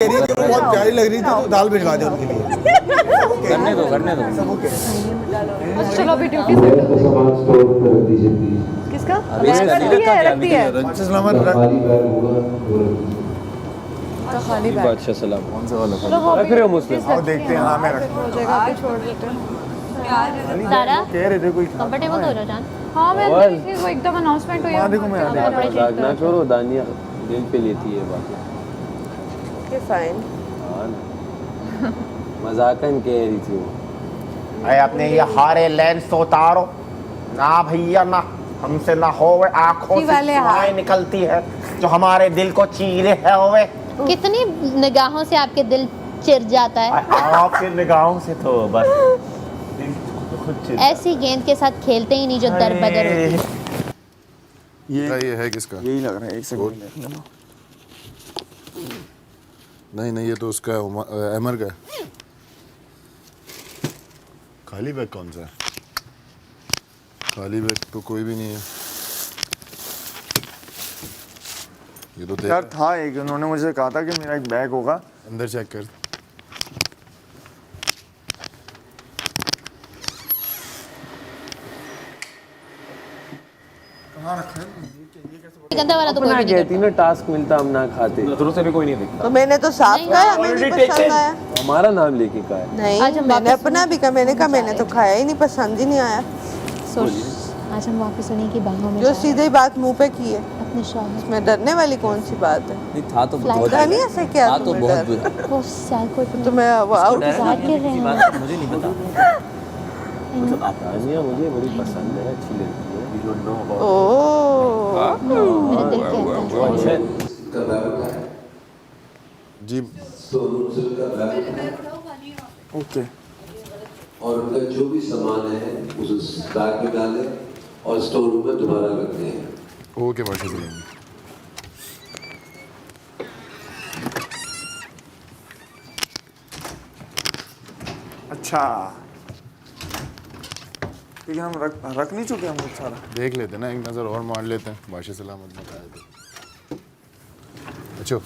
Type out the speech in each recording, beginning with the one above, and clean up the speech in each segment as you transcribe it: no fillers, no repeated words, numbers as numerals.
रही थी, बहुत प्यारी लग रही थी, तो दाल भिजवा दे उनके लिए। करने दो चलो अभी ड्यूटी से किसका रखती है तो खाली बैग अच्छा सलाम कौन सा वाला चलो वो रख रहे हो मुस्लिम? आओ देखते हैं। हाँ मैं रख हो जाएगा अभी छोड़ देते हैं सारा कह रहे थे कोई कंफर्टेबल हो जाओ जान। हाँ मैं देखी वो एकदम अनाउंसमेंट हुई हाँ, देखो मैं आ कपड़े change मजाक ना करो। करो, दानिया दिल पे लेती है बात। ओके फाइन हाँ ना, मजाकन कह रही थी वो। अरे अपने ये हारे लेंस तो उतारो ना भैया, ना हमसे ना हो वे आंखों ये से वाले धुआं निकलती है जो हमारे दिल को चीरे है वे। कितनी निगाहों से आपके दिल चिर जाता है। आपकी निगाहों से तो बस दिल खुद चिर ऐसी गेंद के साथ खेलते ही नहीं जो दर बदर होती है। ये है किसका? यही लग रहा है। एक सेकंड नहीं नहीं, ये तो उसका है, अमर का है। खाली बैग कौन सा है? खाली बैग तो कोई भी नहीं है। ये तो यार था एक, उन्होंने मुझे कहा था कि मेरा एक बैग होगा। अंदर चेक कर। गंदा वाला तो कोई भी नहीं कहती ना टास्क मिलता हम ना खाते, शुरू से भी कोई नहीं दिखता। तो मैंने तो साफ नहीं, कहा हमें नहीं पसंद आया। हमारा नाम लेके का है। नहीं आज हम मैंने वापस अपना भी कहा, मैंने कहा मैंने तो खाया ही नहीं, पसंद ही नहीं आया। सोच आज हम वापस उन्हीं की बाहों में जो जा रहे सीधे बात मुंह पे की है, हैं। अपने शौहर इसमें डरने वाली कौन सी बात है? नहीं था तो बहुत पता नहीं ऐसे क्या था तो तुम्हें बहुत डर? बुरा। वो साल को तो मैं वो आउट इंतजार कर रहे हैं। मुझे नहीं पता। मतलब दानिया मुझे बड़ी पसंद है, अच्छी लगती है। You don't know about ओ मेरे दिल कहता है वो अच्छे जी ओके और उनका जो भी सामान है उसे बैग में डालें और स्टोर रूम में दोबारा रखते हैं। ओके बाकी से अच्छा, लेकिन हम रख नहीं चुके हम लोग सारा। देख लेते हैं ना, एक नज़र और मार लेते हैं। बाशी सलामत बताया तो अच्छा।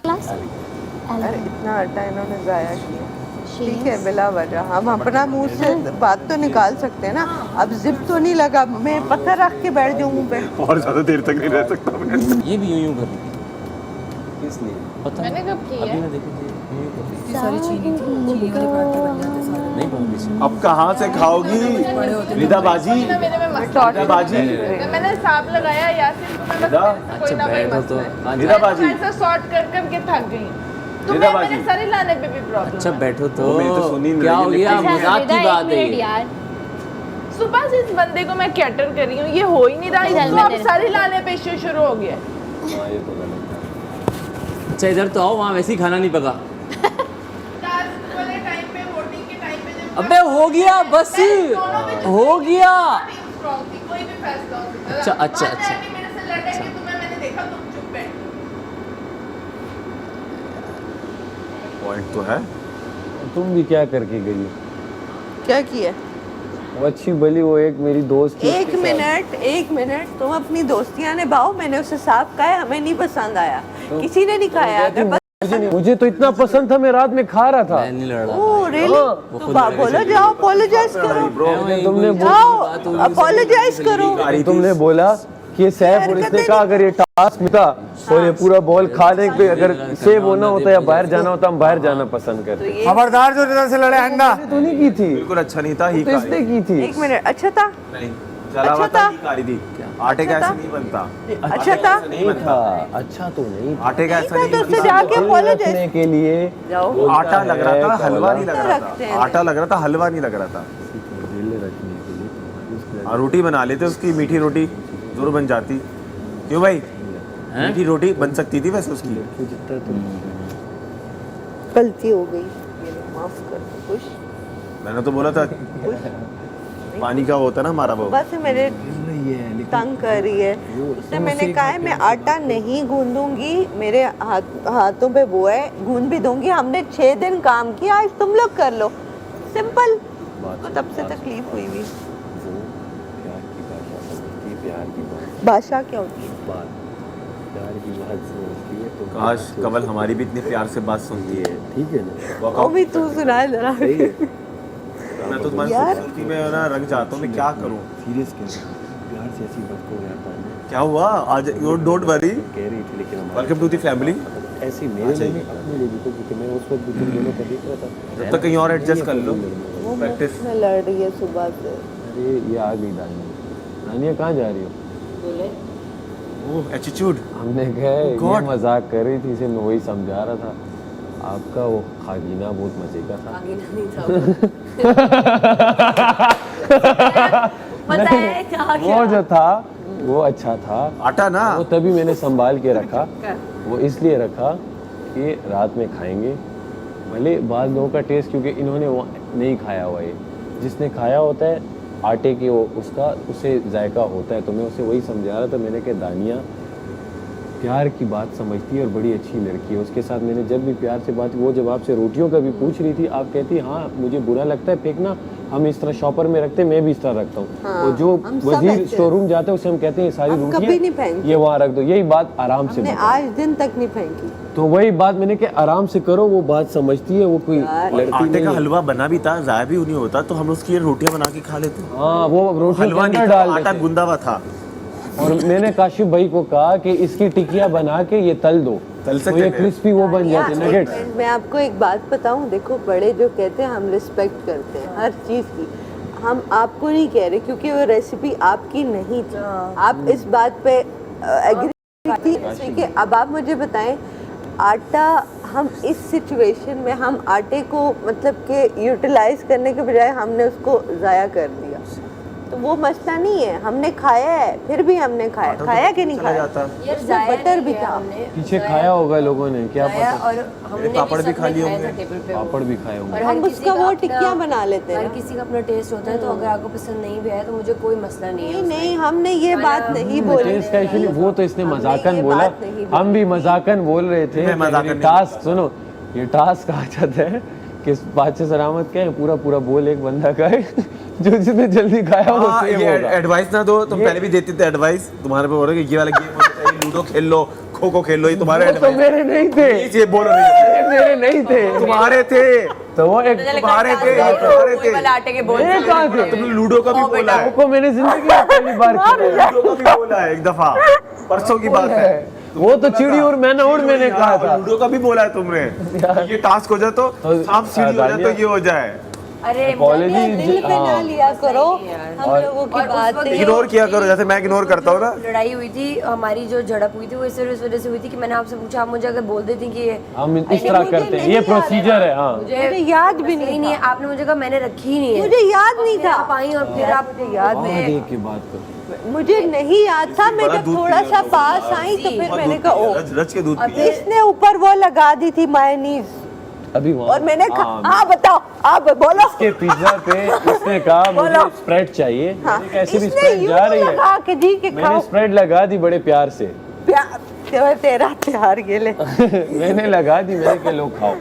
क्लास अरे इतना आटा इन्होंने जाया किया। ठीक ठीक है बिला वजह हम अपना मुंह से बात तो निकाल सकते हैं ना। अब जिप तो नहीं लगा, मैं पत्थर रख के बैठ जाऊँ मुंह पे। और ज्यादा देर तक नहीं रह सकता मैं। ये भी यूं कर रही थी। किस लिए पता मैंने कब की अभी है? ना देखी थी यूं कर रही थी। सारी चीनी वाले पराठे बन जाते सारे। नहीं पता किसी अब कहाँ से खाओगी रिदा बाजी? मेरे में मसला रिदा बाजी, मैंने हिसाब लगाया यासिन को, मैं बस कोई ना कोई बैठो तो मसला है। रिदा बाजी। मैं ऐसा सॉर्ट कर करके थक गई हूँ। तो रिदा मैं बाजी। मेरे सारे लाने पे भी प्रॉब्लम अच्छा है। बैठो तो वो मेरी तो सुनी नहीं क्या रही हो है, गया? अच्छा, मजाक की विदा, बात एक है मिनट यार। सुबह से इस बंदे को मैं कैटर कर रही हूँ, ये हो ही नहीं रहा। चल, इसको मैं अब तेरे सारे लाने पे इश्यू शुरू हो गया। हाँ, ये तो गलत है। अच्छा इधर तो आओ, वहाँ वैसे ही खाना नहीं पका। टास्क वाले टाइम पे, वोटिंग के टाइम पे जब अबे हो गया बस, हो गया। स्ट्रांग थी, कोई भी फैसला हो सकता था। अच्छा, अच्छा, मान अच्छा। लिया कि मेरे से लड़े कि तुम्हें मैंने देखा तुम चुप बैठ। पॉइंट तो है। तुम भी क्या करके गई? क्या किया? वो अच्छी भली वो एक मेरी दोस्त थी, एक उसके साथ। मिनट तुम अपनी दोस्तियां निभाओ। मैंने उसे साफ कहा है हमें नहीं पसंद आया, किसी ने नहीं खाया। अगर मुझे तो इतना पसंद था, मैं रात में खा रहा था। मैं नहीं लड़ रहा ओह रियली? तो बोलो जाओ अपोलोजाइज करो। तुमने जाओ अपोलोजाइज करो। तुमने बोला कि ये सैफ और इसने कहा अगर ये टास्क मिला और ये पूरा बॉल खाने पे अगर सेव होना होता या बाहर जाना होता, हम बाहर जाना पसंद करते। खबरदार जो रिदा से लड़े अंडा। तो नहीं की थी, बिल्कुल अच्छा नहीं था, ही तो इसने की थी। एक मिनट, अच्छा था? नहीं जला हुआ अच्छा था, था? ही कारी थी। आटे का ऐसे नहीं बनता। अच्छा था? नहीं था, अच्छा तो नहीं था। आटे का ऐसा मैं नहीं तो उससे बनता। जाके अपोलोजाइज रखने के लिए जाओ। आटा लग रहा था, हलवा नहीं लग रहा रखते था। हैं। आटा लग रहा था, हलवा नहीं लग रहा था। रखने के लिए और रोटी बना लेते उसकी, मीठी रोटी जरूर बन जाती। क्यों भाई? मीठी रोटी बन सकती थी वैसे उसकी। जितना तुम गलती हो गई, ये लो, माफ कर दो। खुश? मैंने तो बोला था। पानी का वो होता है ना हमारा वो। बस मेरे तंग कर रही है। उससे मैंने कहा है मैं आटा नहीं गूंदूंगी, मेरे हाथों पे वो है, गूंद भी दूंगी। हमने 6 दिन काम किया, आज तुम लोग कर लो, सिंपल। तो तब से तकलीफ हुई भी। भाषा क्या होती है? काश कवल हमारी भी इतने प्यार से बात सुनती है। ठीक है ना? वो भी तू सुना जरा। मैं तो तुम्हारी खूबसूरती में ना रंग जाता हूँ, मैं क्या करूँ? सीरियस प्यार से ऐसी बात को यार क्या हुआ आज? यू डोंट वरी, कह रही थी लेकिन वेलकम टू द फैमिली। ऐसी मेरे लिए भी अपने लिए भी तो, क्योंकि मैं उस वक्त भी तुम दोनों को देख रहा था। जब तक कहीं और एडजस्ट कर लो। वो प्रैक्टिस में लड़ रही है सुबह से। अरे ये आ गई दानिया। दानिया कहाँ जा रही हो? ओह एटीट्यूड। हमने कहा ये मजाक कर रही थी, इसे मैं वही समझा रहा था। आपका वो खागीना बहुत मजे का था। खागीना नहीं था पता है क्या वो जो था वो अच्छा था। आटा ना वो तभी मैंने संभाल के रखा। वो इसलिए रखा कि रात में खाएंगे। भले बाद लोगों का टेस्ट, क्योंकि इन्होंने वो नहीं खाया हुआ है, जिसने खाया होता है आटे के वो उसका उसे जायका होता है। तो मैं उसे वही समझा रहा था। मैंने कहा दानिया प्यार की बात समझती है और बड़ी अच्छी लड़की है। उसके साथ मैंने जब भी प्यार से बात, वो जब आपसे रोटियों का भी पूछ रही थी, आप कहती हाँ मुझे बुरा लगता है फेंकना, हम इस तरह शॉपर में रखते, मैं भी इस तरह रखता हूँ। हाँ, तो जो हम सब वजीर ऐसे स्टोर रूम जाते हैं उसे हम कहते हैं ये सारी हम कभी नहीं रोटियां फेंकते। ये वहाँ रख दो। यही बात आराम से हमने बताओ। आज दिन तक नहीं फेंकी। तो वही बात मैंने कहा आराम से करो, वो बात समझती है, वो कोई लड़की आटे नहीं का है। हलवा बना भी था, जाया भी नहीं होता, तो हम उसकी रोटियां बना के खा लेते। हाँ वो रोटी हलवा नहीं था, डाल आटा देते। गूंदा हुआ था। और मैंने काशिफ भाई को कहा कि इसकी टिकिया बना के ये तल दो, तल तो सकते ये हैं। क्रिस्पी वो बन जाते एक नगेट्स। मिनट, मैं आपको एक बात बताऊं। देखो बड़े जो कहते हैं हम रिस्पेक्ट करते हैं हर चीज़ की। हम आपको नहीं कह रहे क्योंकि वो रेसिपी आपकी नहीं थी। आप इस बात पे एग्री थी। ठीक है, अब आप मुझे बताएं आटा, हम इस सिचुएशन में हम आटे को मतलब कि यूटिलाइज करने के बजाय हमने उसको ज़ाया कर दिया। तो वो मसला नहीं है, हमने खाया है, फिर भी हमने खाया। खाया कि नहीं खाया? उसमें बटर भी था। पीछे खाया होगा लोगों ने, क्या पता। और हमने पापड़ भी खा लिए होंगे। टेबल पे पापड़ भी खाए होंगे। हम उसका वो टिक्कियाँ बना लेते हर हैं। किसी का अपना टेस्ट होता है, तो अगर आपको पसंद नहीं भी आया तो मुझे कोई मसला नहीं है। नहीं, हमने ये बात नहीं बोली। टेस्ट का इशू नहीं, वो तो इसने हमने मजाकन ये बोला, बात नहीं हम भी मजाकन बोल रहे थे। मैं मजाकन नहीं टास्क सुनो, ये टास्क आ जाता है कि बात से सलामत क्या है, पूरा पूरा बोल एक बंदा का है जो जिसने जल्दी खाया वो हाँ, सेव ये होगा। एडवाइस ना दो, तुम पहले भी देते थे एडवाइस। तुम्हारे पे बोल रहे ये वाला गेम होना चाहिए, लूडो खेल लो, खो खो खेल लो, ये तुम्हारे वो तो एडवाइस। मेरे नहीं थे, ये बोलो नहीं, ये मेरे नहीं थे, तुम्हारे थे, तो वो एक तुम्हारे थे, तुम्हारे थे। आटे के बोल मेरे कहाँ थे? तुमने लूडो का भी बोला है, वो मैंने जिंदगी में पहली बार किया। लूडो का भी बोला है एक दफा, परसों की बात है। वो तो चिड़ी और मैंने कहा था। लूडो का भी बोला है तुमने। ये टास्क हो जाए तो सांप सीढ़ी हो जाए तो ये हो जाए। अरे दिल पे ना लिया करो हम लोगों की बातें। इग्नोर किया करो, जैसे मैं इग्नोर करता हूँ ना। लड़ाई हुई थी हमारी, जो झड़प हुई थी वो इस वजह से हुई थी कि मैंने आपसे पूछा, आप मुझे अगर बोल देती कि ये हम इस तरह करते हैं, ये प्रोसीजर है। हाँ मुझे याद भी नहीं नहीं है, आपने मुझे कहा मैंने रखी ही नहीं है। मुझे याद नहीं था। आप आई और फिर आप याद में देख के बात कर। मुझे नहीं याद था। मैं बड़ा जब दूध थोड़ा पी सा लिया। पास आई तो फिर मैंने कहा ओ, रच के दूध पी। इसने ऊपर वो लगा दी थी मायोनीज अभी वहाँ और मैंने कहा हाँ बताओ, आप बोलो। के पिज्जा पे इसने कहा मुझे स्प्रेड चाहिए। हाँ, मैंने कहा ऐसे भी इसने स्प्रेड यूं जा रही है, लगा के दी कि मैंने खाओ। स्प्रेड लगा दी बड़े प्यार से। तेरा प्यार गेले। मैंने लगा दी, मैंने कहा लो खाओ।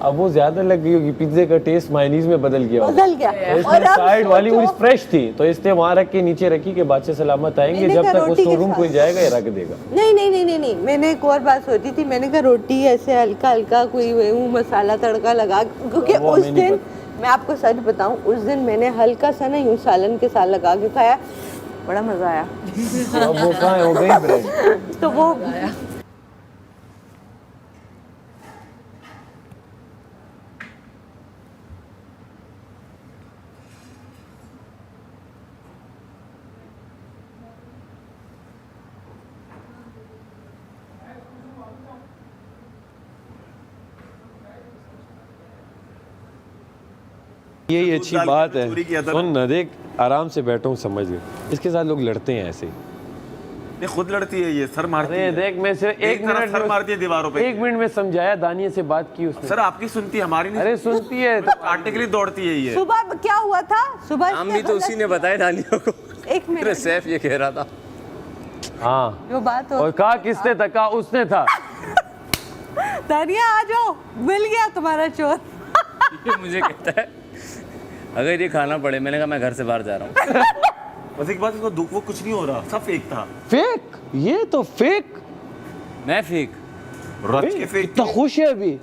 अब वो ज्यादा लग गई होगी, पिज्जे का टेस्ट मायोनीज में बदल गया होगा। बदल गया। तो और इसने अब साइड वाली वो सोचो, फ्रेश थी तो इसने वहाँ रख के नीचे रखी कि बादशाह सलामत आएंगे, मैंने जब कहा तक वो रोटी के स्टोर रूम साथ। कोई जाएगा ये रख देगा। नहीं नहीं नहीं नहीं नहीं, मैंने एक और बात सोची थी। मैंने कहा रोटी ऐसे हल्का हल्का कोई वो मसाला तड़का लगा, क्योंकि वो उस हमें नहीं दिन मैं आपको सच बताऊं, उस दिन मैंने हल्का सा ना यूं सालन के साथ लगा के खाया, बड़ा मजा आया। अब वो कहाँ है, हो गई ब्रेड। तो वो यही अच्छी बात है। चोरी किया था ना। सुन ना, देख आराम से बैठो, समझ गए। इसके साथ लोग लड़ते हैं ऐसे ही। ये खुद लड़ती है, ये सर मारती अरे है। देख मैं सिर्फ एक तरफ मिनट सर मारती है दीवारों पे। 1 मिनट में समझाया, दानिया से बात की उसने। सर आपकी सुनती है, हमारी नहीं। अरे सुनती है तो काटने के लिए दौड़ती है ये। सुबह क्या हुआ था? सुबह नाम भी तो उसी ने बताया दानिया को। एक मिनट, सैफ ये कह रहा था। हाँ जो बात हो और कहा किसने था? कहा उसने था। दानिया आ जाओ, मिल गया तुम्हारा चोर। ये मुझे कहता है अगर ये खाना पड़े, मैंने कहा मैं घर से बाहर जा रहा हूँ। बस एक बात, इसको दुख वो कुछ नहीं हो रहा, सब फेक था। फेक? ये तो फेक। मैं फेक रच के फेक। इतना खुश है अभी।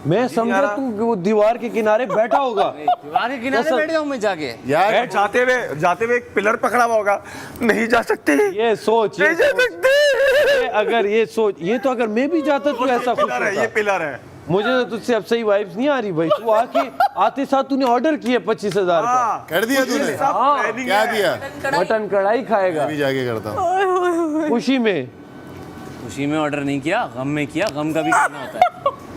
मैं समझा तू वो दीवार के किनारे बैठा होगा। दीवार के किनारे बैठ जाऊँ मैं जाके? यार जाते हुए एक पिलर पकड़ा हुआ होगा, नहीं जा सकते, ये सोच, नहीं जा सकते। अगर ये सोच, ये तो अगर मैं भी जाता तो ऐसा खुश पिलर है, ये होता। पिलर है। मुझे तो तुझसे अब सही वाइब्स नहीं आ रही भाई। तू आके आते साथ तूने ऑर्डर किया 25,000 का। कर दिया तूने? हाँ, क्या दिया? मटन कढ़ाई खाएगा अभी जाके करता हूँ। खुशी में। खुशी में ऑर्डर नहीं किया, गम में किया। गम का भी खाना होता है,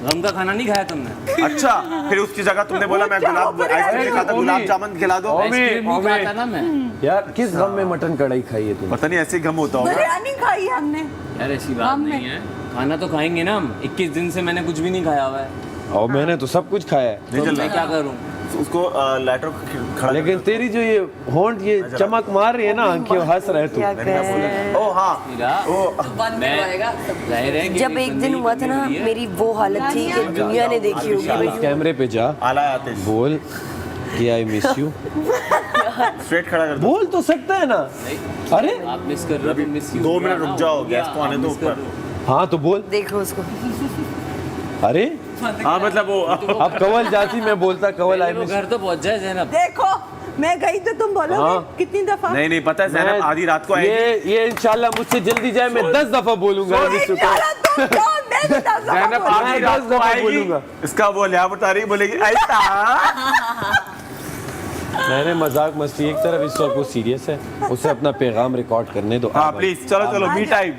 गम का खाना नहीं खाया तुमने। अच्छा, फिर उसकी जगह तुमने बोला मैं गुलाब आइसक्रीम खाता, गुलाब जामुन खिला दो। आइसक्रीम भी खाता ना मैं। यार किस गम में मटन कढ़ाई खाई है तूने? पता नहीं ऐसे गम होता होगा। बिरयानी खाई हमने। यार ऐसी बात नहीं है, खाना तो खाएंगे ना हम। 21 दिन से मैंने कुछ भी नहीं खाया हुआ है। और मैंने तो सब कुछ खाया है। तो मैं क्या करूं? उसको लेटर खड़ा। लेकिन तेरी जो ये होंठ ये चमक मार रही है ना, आंखें हंस रहे तू। ओ हाँ, मैं जाहिर है कि जब एक दिन हुआ था ना, मेरी वो हालत थी कि दुनिया ने देखी होगी भाई। कैमरे पे जा, आला आते हैं। बोल कि आई मिस यू। स्ट्रेट खड़ा कर दो। बोल तो सकता है ना। अरे आप मिस कर रहे हो, मिस यू। 2 मिनट रुक जाओ, गैस को आने दो ऊपर। हाँ तो बोल। देखो उसको। अरे हाँ मतलब वो अब कवल जाती, मैं बोलता कवल आई वो मिस। घर तो पहुंच जाए जैनब। देखो मैं गई तो तुम बोलोगे हाँ। कितनी दफा? नहीं पता है ज़ैनब आधी रात को आएगी। ये इंशाल्लाह मुझसे जल्दी जाए, मैं 10 दफा बोलूंगा आई मिस यू का। ज़ैनब आधी रात को आएगी, बोलूंगा। इसका वो लिया बता रही, बोलेगी ऐसा। मैंने मजाक मस्ती एक तरफ, इस वक्त वो सीरियस है, उसे अपना पैगाम रिकॉर्ड करने दो। हाँ प्लीज चलो मी टाइम,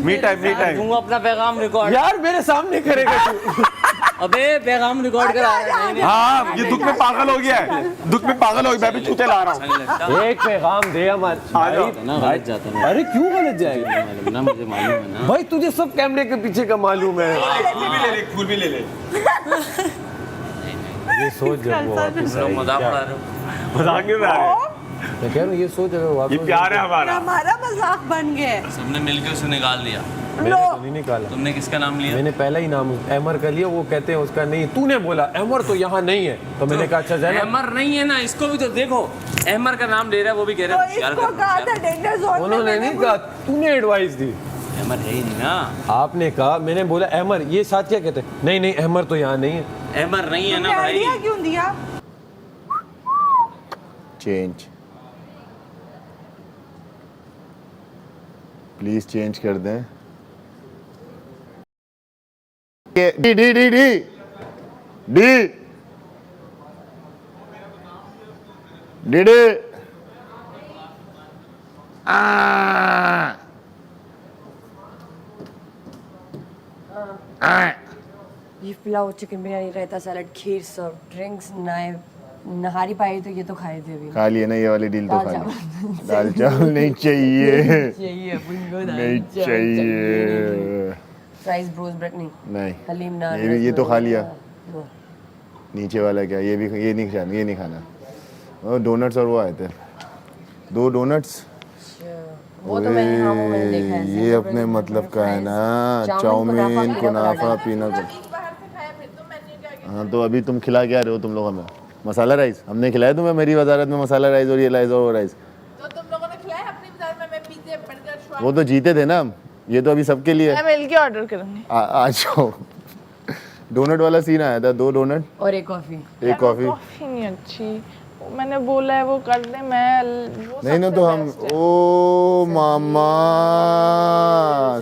मी टाइम। दूंगा अपना पैगाम रिकॉर्ड। यार मेरे सामने करेगा तू। अबे पैगाम रिकॉर्ड करा रहा है। हाँ ये दुख में पागल हो गया है, दुख में पागल हो गया। मैं भी चूते ला रहा हूँ। एक पैगाम दे हमारे ना गलत जाता है अरे क्यों गलत जाएगा? मालूम ना, मुझे मालूम है ना। भाई तुझे सब कैमरे के पीछे का मालूम है। फूल भी ले ले। ये सोच जब वो वापस लोग आएगी मजाक क्या? उड़ा रहे हो। मजाक नहीं उड़ा रहे, मैं कह रहा हूँ ये सोच अगर ये वापस। प्यार है हमारा। हमारा मजाक बन गया। सबने मिलकर उसे निकाल दिया। मैंने तो नहीं निकाला। तुमने किसका नाम लिया? मैंने पहला ही नाम अमर का लिया। वो कहते हैं उसका नहीं, तूने बोला अमर तो यहाँ नहीं है, तो मैंने कहा अच्छा जाए। अहमर नहीं है ना, इसको भी तो देखो, अहमर का नाम ले रहा है, वो भी कह तो रहा है होशियार इसको कर, कहा होशियार था डेंजर जोन में। उन्होंने नहीं कहा, तूने एडवाइस दी। कर। अहमर है ही नहीं ना। आपने कहा, मैंने बोला अमर, ये साथ क्या कहते हैं? नहीं अमर तो यहाँ नहीं है। अहमर नहीं है ना भाई। आइडिया क्यों दिया? चेंज प्लीज चेंज कर दें। D D D D D D D beef pulao, chicken biryani, raita, salad, kheer, serve drinks, nihari पाई तो ये तो खाए थे अभी। खा लिए ना ये वाली डील तो दाल खा ली। दाल चावल नहीं चाहिए, नहीं चाहिए। फ्राइज, ब्रोस, ब्रेड नहीं, हलीम, नान, नहीं ये तो खा लिया। वो। नीचे वाला क्या, ये भी ये नहीं खाना। और डोनट्स और वो आए थे 2 डोनट्स। वो तो मैंने, हाँ वो मैंने देखा है। ये अपने मतलब का है ना, चाउमीन, कुनाफा, पीना को। हाँ तो अभी तुम खिला क्या रहे हो तुम लोग हमें? मसाला राइस हमने खिलाया तुम्हें, मेरी वजारत में मसाला राइस और ये राइस और वो राइस। तो तुम लोगों ने खिलाया अपनी वजारत में, मैं पिज़्ज़ा, बर्गर, वो तो जीते थे ना हम, ये तो अभी सबके लिए। मैं मिल के ऑर्डर करूंगी। आ जाओ। डोनट वाला सीन आया था, 2 डोनट और एक कॉफी। एक कॉफी। कॉफी नहीं अच्छी, मैंने बोला है वो कर दे। मैं वो नहीं ना सबसे तो हम best है। ओ मामा,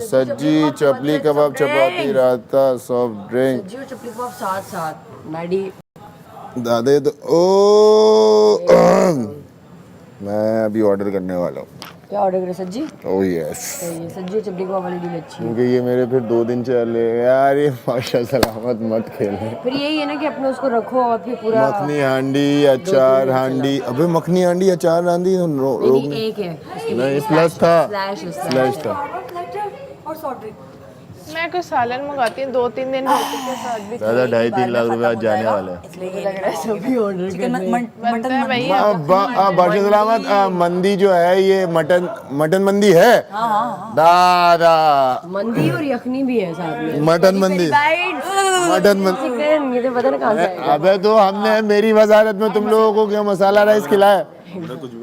सज्जी, चपली कबाब, चपाती, रायता, सॉफ्ट ड्रिंक। सब्जी और चपली कबाब साथ साथ। मैडी दादे तो ओ मैं अभी ऑर्डर करने वाला हूँ। क्या ऑर्डर करे सब्जी? ओह यस, तो ये सब्जी और चपड़ी कबाब वाली डील अच्छी है। क्योंकि ये मेरे फिर 2 दिन चले यार, ये माशा सलामत मत खेले। फिर यही है ना कि अपने उसको रखो और फिर पूरा मखनी हांडी, अचार हांडी, अबे मखनी हांडी अचार हांडी नहीं, एक है नहीं, प्लस था, स्लैश था। और सॉफ्ट ड्रिंक। मैं कोई सालन मंगाती हूँ 2-3 दिन रोटी के साथ भी। दादा 2.5-3 लाख रुपए आज जाने वाले हैं। इसलिए ये लग रहा है सभी ऑर्डर कर रहे हैं। बनता है भैया। बादशाह सलामत मंदी जो है ये मटन मंदी है। दादा मंदी और यखनी भी है साथ में। मटन मंदी, मटन मंदी। चिकन ये तो पता नहीं कहाँ से आएगा। अबे तो हमने मेरी वजारत में तुम लोगों को क्या मसाला राइस खिलाया?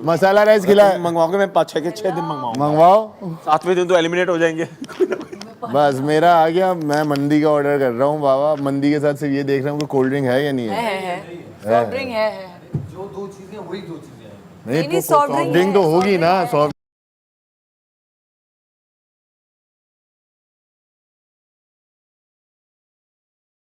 मसाला राइस खिलाया? मंगवाओगे, मैं 5-6 के 6 दिन मंगवाऊंगा। मंगवाओ, 7वें दिन तो एलिमिनेट हो जाएंगे। बस मेरा आ गया। मैं मंदी का ऑर्डर कर रहा हूँ बाबा। मंदी के साथ सिर्फ ये देख रहा हूँ कि कोल्ड ड्रिंक है या नहीं है। सॉफ्ट ड्रिंक है। नहीं, सॉफ्ट ड्रिंक तो होगी ना। सॉफ्ट